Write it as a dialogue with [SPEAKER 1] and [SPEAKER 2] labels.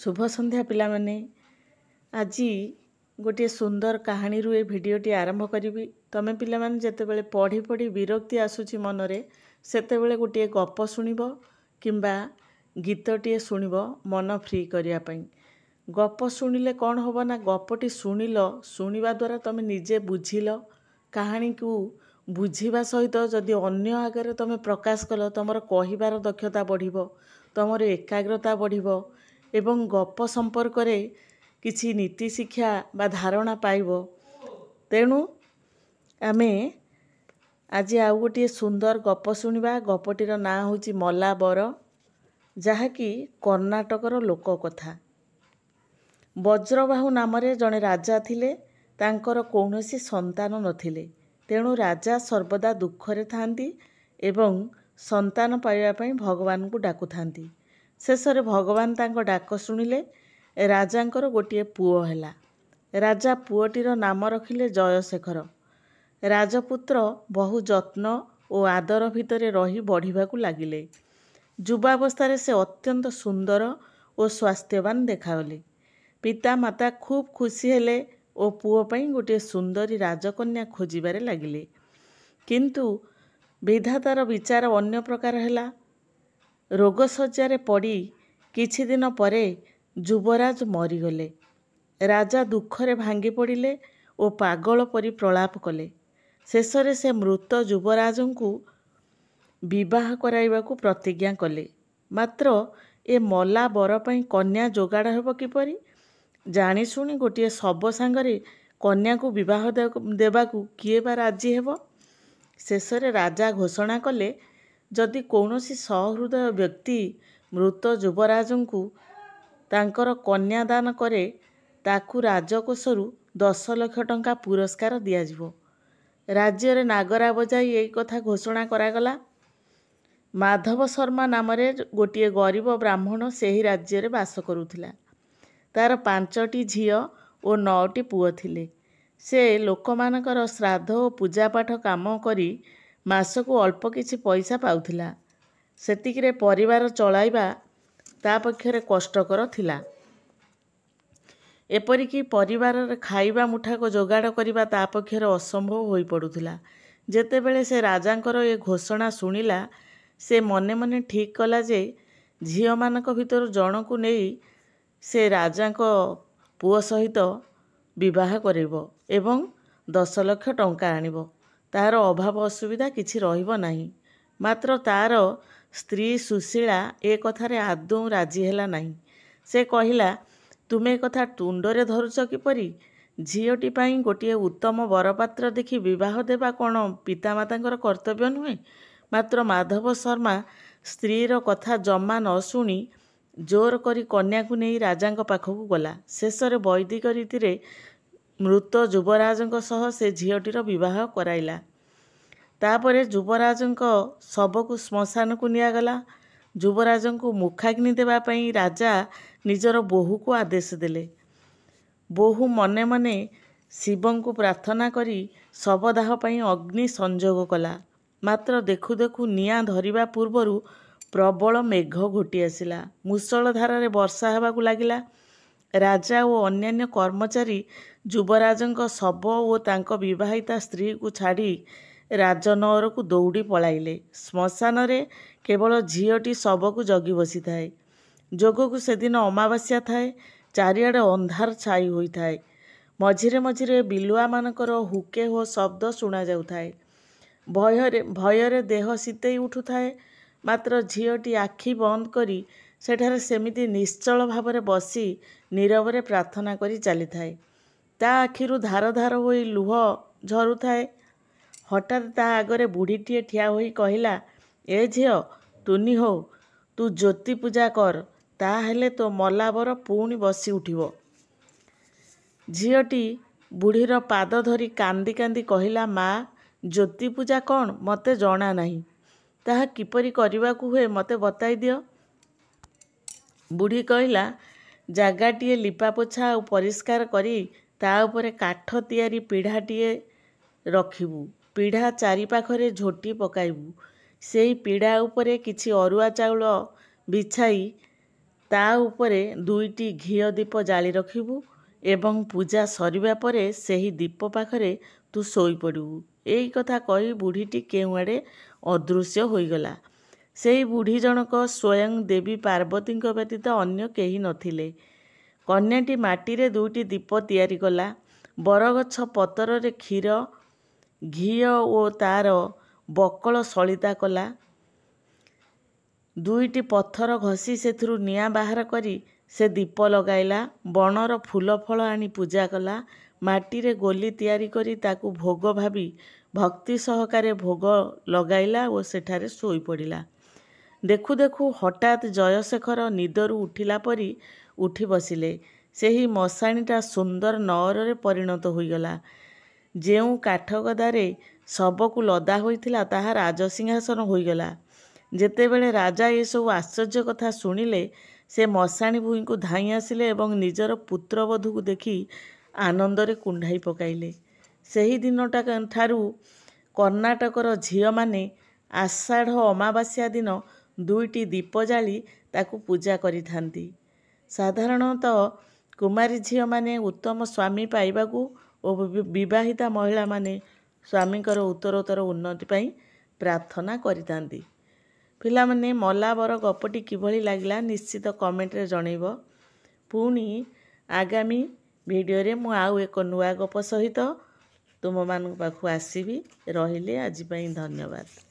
[SPEAKER 1] शुभ संध्या पिलामाने। आज गोटे सुंदर कहानी रू ए भिडीओटी आरंभ करी। तमें पिलामाने जेतेबेले पढ़ी पढ़ी विरक्ति आसुची मनरे सेतेबेले गोटे गप शुणिब किंबा गीतटे शुणिब मन फ्री करिया पई। गप शुणिले कौन होबो ना, गपटी शुणिबा द्वारा तमें निजे बुझिल कहानी को बुझिबा सहित जदि अन्य आगे तमें प्रकाश कल तुमर कहिबार दक्षता बढ़िबो, तुमर एकाग्रता बढ़िबो एवं गप संपर्क में किछि नीति शिक्षा बा धारणा पाइबो। तेणु आमे आज आउ गोटे सुंदर गप शुणिबा। गपटीर ना होची मला बर, जहाँकि कर्णाटकर लोक कथा। वज्रबाहु नामरे जड़े राजा थिले, तांकर कौनसी संतान नथिले। तेणु राजा सर्वदा दुखरे थांती एवं संतान पाइबा पई भगवान को डाकु थांती। शेषरे भगवान तांको डाक शुणिले। राजांकर गोटे पुओ हैला। राजा पुओटीर नाम रखिले जयशेखर। राजपुत्र बहु जत्न और आदर भितरे रही बढ़िबाकू लागिले। युवावस्था से अत्यंत सुंदर और स्वास्थ्यवान देखागले। पिता माता खूब खुशी हेले और पुओ पई गोटे सुंदरी राजकन्या खोजिबारे लागिले। किंतु विधातार विचार अन्य प्रकार हैला। रोग शज्यारे पड़ी किछि दिन परे युवराज मरीगले। राजा दुखरे भांगी पड़िले और पागल परी प्रलाप कले। शेषरे से मृत युवराज को विवाह कराइबाकू प्रतिज्ञा कले। मात्र ए मला बर पई कन्या जोगाड़ हेबो किपरि? जानी शुणी गोटे शब सांगरे कन्या को विवाह देबाकू किए बा राजी हेबो? शेषरे राजा घोषणा कले, जदि कौनसी सहृदय व्यक्ति मृत युवराज को तांकर कन्यादान करे ताकू राजकोषरु 10 लाख टंका पुरस्कार दियाजिवो। राज्य रे नागरा बजाई यही कथा घोषणा करागला। माधव शर्मा नामरे गोटे गरीब ब्राह्मण सेही राज्य रे बास करुथिला। तार 5टी झियो और 9टी पुओ थिले। से लोकमानकर श्राद्ध और पूजापाठ काम करी मासकू अल्प किछि पैसा पाउथिला। सेतिकिरे परिवार चलाइबा ता पक्षरे कष्टकर थिला। एपरिकी परिवार रे खाइबा मुठाको जोगाड़ करिबा ता पक्षरे असंभव होई पड़ुथिला। जेतेबेले से राजांकर ए घोषणा शुणिला, से मने मने ठीक कला जे झियो मानक भितर जणकू नेई से राजांको पुओ सहित विवाह करिबो एवं 10 लाख टंका आनिबो। तार अभाव असुविधा किछि रहिबो नाही। मात्र तार स्त्री सुशीला ए कथारे आदौ राजी हेला नाही। से कहिला, तुमे कथा टुंडरे धरुच किपरि? झियोटी पाई गोटे उत्तम बरपात्र देखि विवाह देबा कोन पितामातांकर कर्तव्य नुहे? मात्र माधव शर्मा स्त्रीर कथा जमा न शुणी जोर करी कन्या को नहीं राजांक पाखकू गला। शेषरे वैदिक रीति मृत युवराजंक सह से झियोटीर विवाह कराइला। तापरे युवराजंक शबकू श्मशान को नियागला। युवराजंकू मुखाग्नि देबा पई राजा निजर बोहू को आदेश देले। बोहू मने मने शिवंकु प्रार्थना करी शवदाह पई अग्नि संजोग कला। मात्र देखु देखु निया धरिबा पूर्वरु प्रबल मेघ घोटी आसिला। मुसळ धारारे वर्षा हेबाकू लागिला। राजा और अन्यान्य कर्मचारी युवराजंक शव और तांको विवाहिता स्त्री को छाड़ी राजनगर को दौड़ी पलाइले। श्मशान रे केवल झियोटी शव को जगी बसी थाए। जोगकू सेदिन अमावास्या थाए। चारिआडे अंधार छाई होई थाए। मझिरे मझिरे बिलुआ मानकर हुके हो शब्द शुणा जाउथाए। भୟରେ देह शीतई उठुथाए। मात्र झियोटी आखि बंद करी सेठारे सेमिति निश्चल भावरे बसी नीरवरे प्रार्थना करी चली थाए। ता आखिरु धार धार होई लुह झरुथाए। हठात ता आगरे बुढ़ीटीए ठिया होई कहिला, ए झियो तुनी हो, तू ज्योति पूजा कर, ता हेले तो मलाबर पुणी बसी उठिबो। झियोटी बुढ़ीर पाद धरी कांदी कांदी कहिला, माँ ज्योति पूजा कौन मते जणा नाही। ताहा किपरि करिबाकू हुए मते बताई दियो। बुढ़ी कहिला, जागाटीए लिपापोछा और परिष्कार करी ता उपरे काठ तियारी पीढ़ाटीए रखिबू। पीढ़ा चारिपाखरे झोटी पकाइबू। सेई पीढ़ा उपरे किछि अरुआ चाउल बिछाई ତା ଉପରେ 2ଟି ଘିଅ ଦୀପ ଜାଳି ରଖିବୁ ଏବଂ ପୂଜା ସରିବା ପରେ ସେହି ଦୀପ ପାଖରେ ତୁ ଶୋଇପଡ଼ିବୁ। ଏଇ କଥା କହି ବୁଢ଼ୀଟି କେଉଁଆଡ଼େ ଅଦୃଶ୍ୟ ହୋଇଗଲା। ସେହି ବୁଢ଼ୀ ଜଣକ ସ୍ୱୟଂ ଦେବୀ ପାର୍ବତୀଙ୍କ ବ୍ୟତୀତ ଅନ୍ୟ କେହି ନଥିଲେ। କନ୍ୟାଟି ମାଟିରେ 2ଟି ଦୀପ ତିଆରି କଲା। ବରଗଛ ପତରରେ କ୍ଷୀର, ଘିଅ ଓ ତାର ବକଳ ସଳିତା କଲା। 2ଟି ପଥର ଘଷି ସେଥିରୁ ନିଆଁ ବାହାର କରି ସେ ଦୀପ ଲଗାଇଲା। ବଣର ଫୁଲ ଫଳ ଆଣି ପୂଜା କଲା। ମାଟିରେ ଗୋଲି ତିଆରି କରି ତାକୁ ଭୋଗ ଭାବି ଭକ୍ତି ସହକାରେ ଭୋଗ ଲଗାଇଲା ଓ ସେଠାରେ ଶୋଇପଡ଼ିଲା। ଦେଖୁ ଦେଖୁ ହଠାତ୍ ଜୟଶେଖର ନିଦରୁ ଉଠିଲା ପରି ଉଠି ବସିଲେ। ସେହି ମଶାଣିଟା ସୁନ୍ଦର ନଅରରେ ପରିଣତ ହୋଇଗଲା। ଯେଉଁ କାଠଗଦାରେ ଶବକୁ ଲଦା ହୋଇଥିଲା ତାହା ରାଜସିଂହାସନ ହୋଇଗଲା। ଯେତେବେଳେ ରାଜା ଏସବୁ ଆଶ୍ଚର୍ଯ୍ୟ କଥା ଶୁଣିଲେ, ସେ ମଶାଣି ଭୂଇଁକୁ ଧାଇଁ ଆସିଲେ ଏବଂ ନିଜର ପୁତ୍ରବଧୂକୁ ଦେଖି ଆନନ୍ଦରେ କୁଣ୍ଢାଇ ପକାଇଲେ। ସେହି ଦିନଠାରୁ କର୍ଣ୍ଣାଟକର ଝିଅମାନେ ଆଷାଢ଼ ଅମାବାସ୍ୟା ଦିନ 2ଟି ଦୀପ ଜାଳି ତାକୁ ପୂଜା କରିଥାନ୍ତି। ସାଧାରଣତଃ କୁମାରୀ ଝିଅମାନେ ଉତ୍ତମ ସ୍ୱାମୀ ପାଇବାକୁ ଓ ବିବାହିତା ମହିଳାମାନେ ସ୍ୱାମୀଙ୍କର ଉତ୍ତରୋତ୍ତର ଉନ୍ନତି ପାଇଁ ପ୍ରାର୍ଥନା କରିଥାନ୍ତି। ପିଲାମାନେ, ମଲାବର ଗପଟି କିଭଳି ଲାଗିଲା ନିଶ୍ଚିତ କମେଣ୍ଟରେ ଜଣେଇବ। ପୁଣି ଆଗାମୀ ଭିଡ଼ିଓରେ ମୁଁ ଆଉ ଏକ ନୂଆ ଗପ ସହିତ ତୁମମାନଙ୍କ ପାଖକୁ ଆସିବି। ରହିଲି, ଆଜି ପାଇଁ ଧନ୍ୟବାଦ।